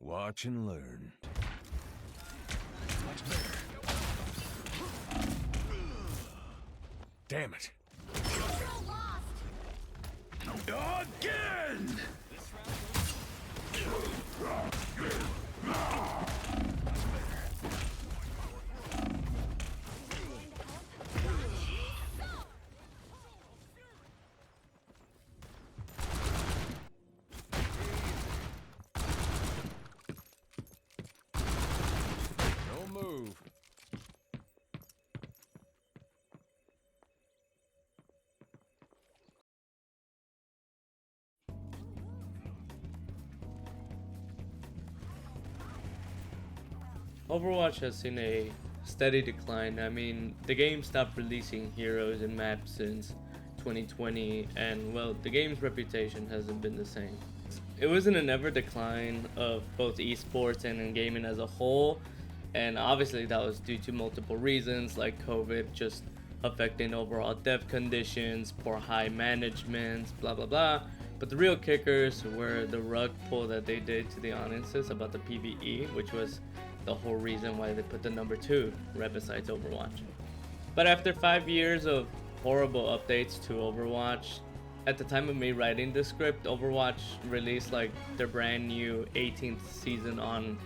Watch and learn. Much better. Damn it. Again! No move. Overwatch has seen a steady decline. I mean, the game stopped releasing heroes and maps since 2020, and well, the game's reputation hasn't been the same. It was in an ever decline of both esports and in gaming as a whole, and obviously that was due to multiple reasons like COVID just affecting overall dev conditions, poor high management, blah blah blah. But the real kickers were the rug pull that they did to the audiences about the PvE, which was the whole reason why they put the number 2 right besides Overwatch. But after 5 years of horrible updates to Overwatch, at the time of me writing the script, Overwatch released like their brand new 18th season on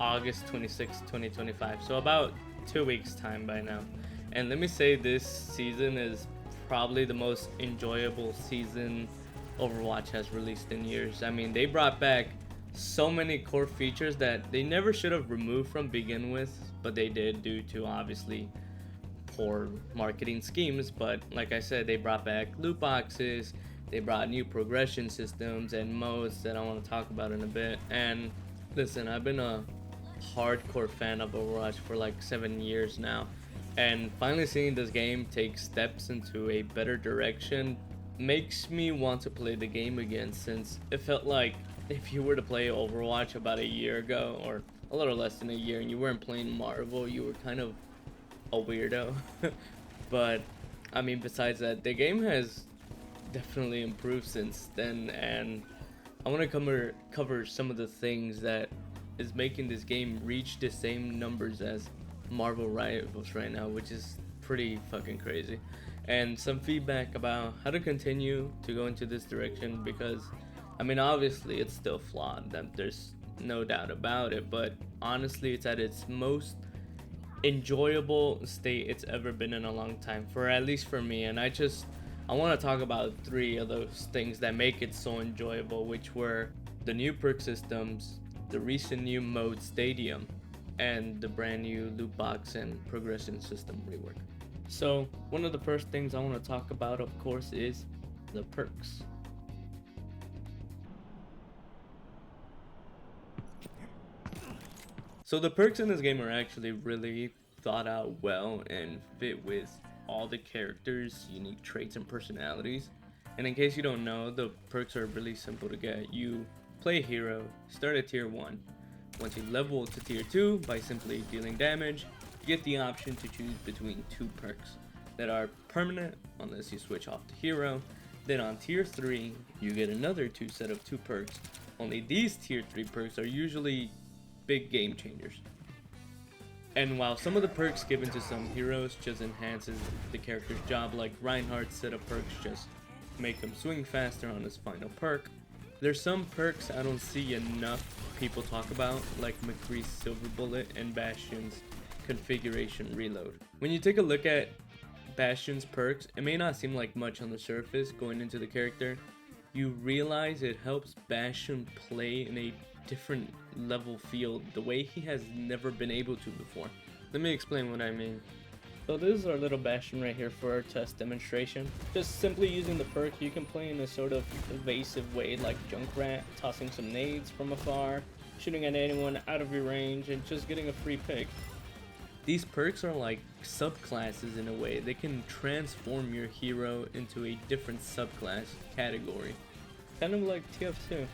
August 26, 2025. So about 2 weeks time by now. And let me say this season is probably the most enjoyable season Overwatch has released in years. I mean, they brought back so many core features that they never should have removed from begin with, but they did due to obviously poor marketing schemes. But like I said, they brought back loot boxes, they brought new progression systems and modes that I want to talk about in a bit. And listen, I've been a hardcore fan of Overwatch for like 7 years now, and finally seeing this game take steps into a better direction makes me want to play the game again, since it felt like if you were to play Overwatch about a year ago or a little less than a year and you weren't playing Marvel, you were kind of a weirdo. But I mean, besides that, the game has definitely improved since then, and I want to cover some of the things that is making this game reach the same numbers as Marvel Rivals right now, which is pretty fucking crazy. And some feedback about how to continue to go into this direction, because I mean, obviously it's still flawed, that there's no doubt about it, but honestly it's at its most enjoyable state it's ever been in a long time, for at least for me. And I want to talk about 3 of those things that make it so enjoyable, which were the new perk systems, the recent new mode Stadium, and the brand new loot box and progression system rework. So one of the first things I want to talk about, of course, is the perks. So the perks in this game are actually really thought out well and fit with all the characters' unique traits and personalities. And in case you don't know, the perks are really simple to get. You play a hero, start at tier 1. Once you level to tier 2 by simply dealing damage, you get the option to choose between 2 perks that are permanent unless you switch off the hero. Then on tier 3, you get another 2 set of 2 perks. Only these tier 3 perks are usually big game changers. And while some of the perks given to some heroes just enhances the character's job, like Reinhardt's set of perks just make him swing faster on his final perk, there's some perks I don't see enough people talk about, like McCree's Silver Bullet and Bastion's Configuration Reload. When you take a look at Bastion's perks, it may not seem like much on the surface going into the character. You realize it helps Bastion play in a different level field, the way he has never been able to before. Let me explain what I mean. So this is our little Bastion right here for our test demonstration. Just simply using the perk, you can play in a sort of evasive way like Junkrat, tossing some nades from afar, shooting at anyone out of your range, and just getting a free pick. These perks are like subclasses in a way. They can transform your hero into a different subclass category. Kind of like TF2.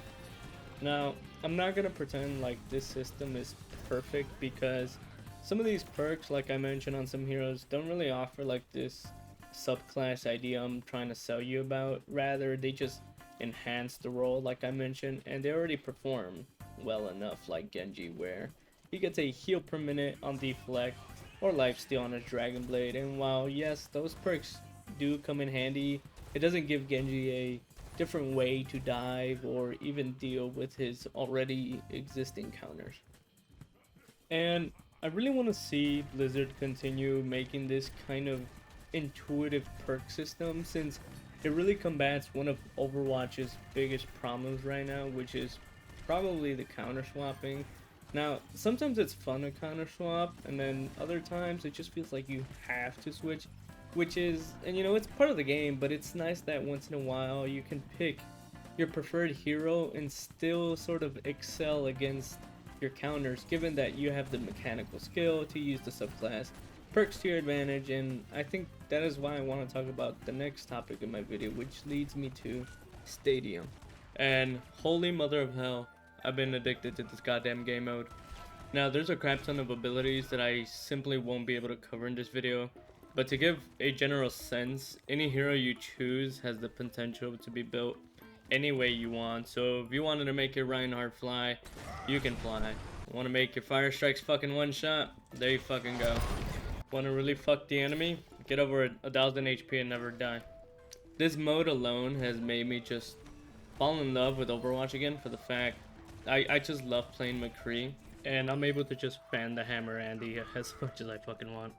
Now, I'm not gonna pretend like this system is perfect, because some of these perks, like I mentioned on some heroes, don't really offer like this subclass idea I'm trying to sell you about. Rather, they just enhance the role like I mentioned, and they already perform. well enough like Genji, where he gets a heal per minute on deflect or lifesteal on his Dragon Blade. And while yes, those perks do come in handy, it doesn't give Genji a different way to dive or even deal with his already existing counters. And I really want to see Blizzard continue making this kind of intuitive perk system, since it really combats one of Overwatch's biggest problems right now, which is probably the counter swapping. Now, sometimes it's fun to counter swap, and then other times it just feels like you have to switch, which is, and you know, it's part of the game, but it's nice that once in a while you can pick your preferred hero and still sort of excel against your counters, given that you have the mechanical skill to use the subclass perks to your advantage. And I think that is why I want to talk about the next topic in my video, which leads me to Stadium. And holy mother of hell, I've been addicted to this goddamn game mode. Now, there's a crap ton of abilities that I simply won't be able to cover in this video, but to give a general sense, any hero you choose has the potential to be built any way you want. So if you wanted to make your Reinhardt fly, you can fly. Want to make your fire strikes fucking one shot? There you fucking go. Want to really fuck the enemy? Get over 1000 HP and never die. This mode alone has made me just fall in love with Overwatch again, for the fact I just love playing McCree, and I'm able to just fan the hammer Andy as much as I fucking want.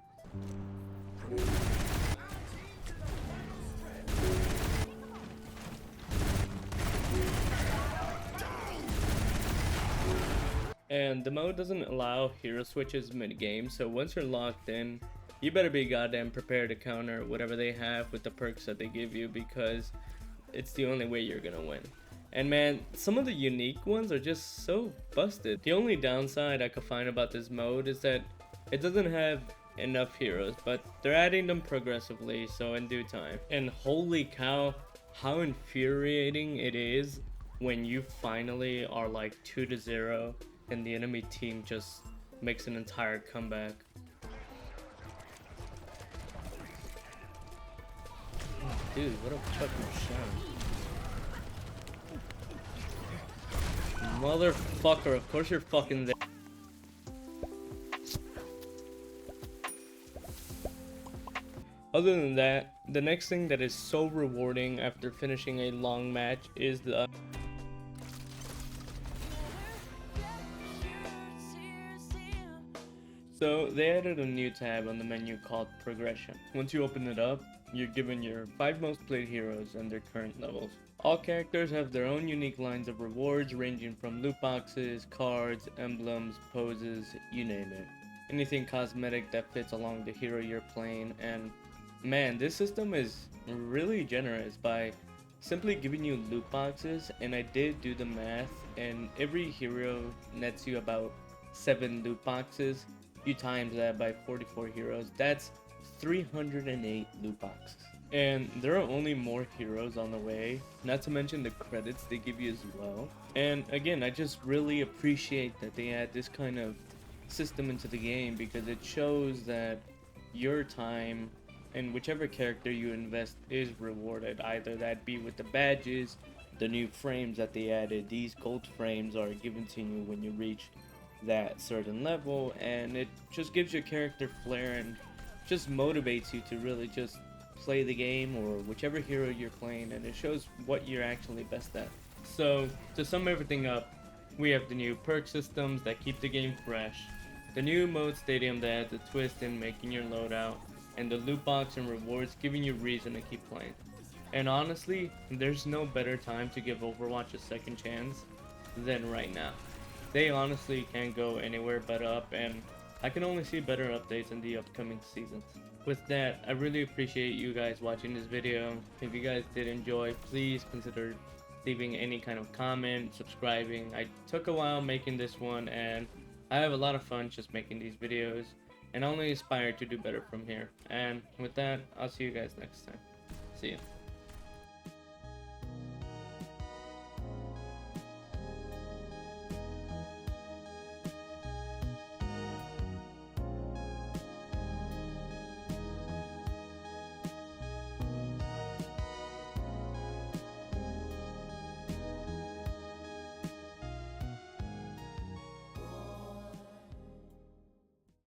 And the mode doesn't allow hero switches mid-game, so once you're locked in, you better be goddamn prepared to counter whatever they have with the perks that they give you, because it's the only way you're gonna win. And man, some of the unique ones are just so busted. The only downside I could find about this mode is that it doesn't have enough heroes, but they're adding them progressively, so in due time. And holy cow, how infuriating it is when you finally are like 2-0 and the enemy team just makes an entire comeback. Dude, what a fucking shot. Motherfucker, of course you're fucking there. Other than that, the next thing that is so rewarding after finishing a long match is the So they added a new tab on the menu called Progression. Once you open it up, you're given your 5 most played heroes and their current levels. All characters have their own unique lines of rewards, ranging from loot boxes, cards, emblems, poses, you name it. Anything cosmetic that fits along the hero you're playing. And man, this system is really generous by simply giving you loot boxes, and I did do the math, and every hero nets you about 7 loot boxes. You times that by 44 heroes, that's 308 loot boxes. And there are only more heroes on the way, not to mention the credits they give you as well. And again, I just really appreciate that they add this kind of system into the game, because it shows that your time and whichever character you invest is rewarded, either that be with the badges, the new frames that they added. These gold frames are given to you when you reach that certain level, and it just gives your character flair and just motivates you to really just play the game or whichever hero you're playing, and it shows what you're actually best at. So to sum everything up, we have the new perk systems that keep the game fresh, the new mode Stadium that adds a twist in making your loadout, and the loot box and rewards giving you reason to keep playing. And honestly, there's no better time to give Overwatch a second chance than right now. They honestly can't go anywhere but up, and I can only see better updates in the upcoming seasons. With that, I really appreciate you guys watching this video. If you guys did enjoy, please consider leaving any kind of comment, subscribing. I took a while making this one, and I have a lot of fun just making these videos, and only aspire to do better from here. And with that, I'll see you guys next time. See ya.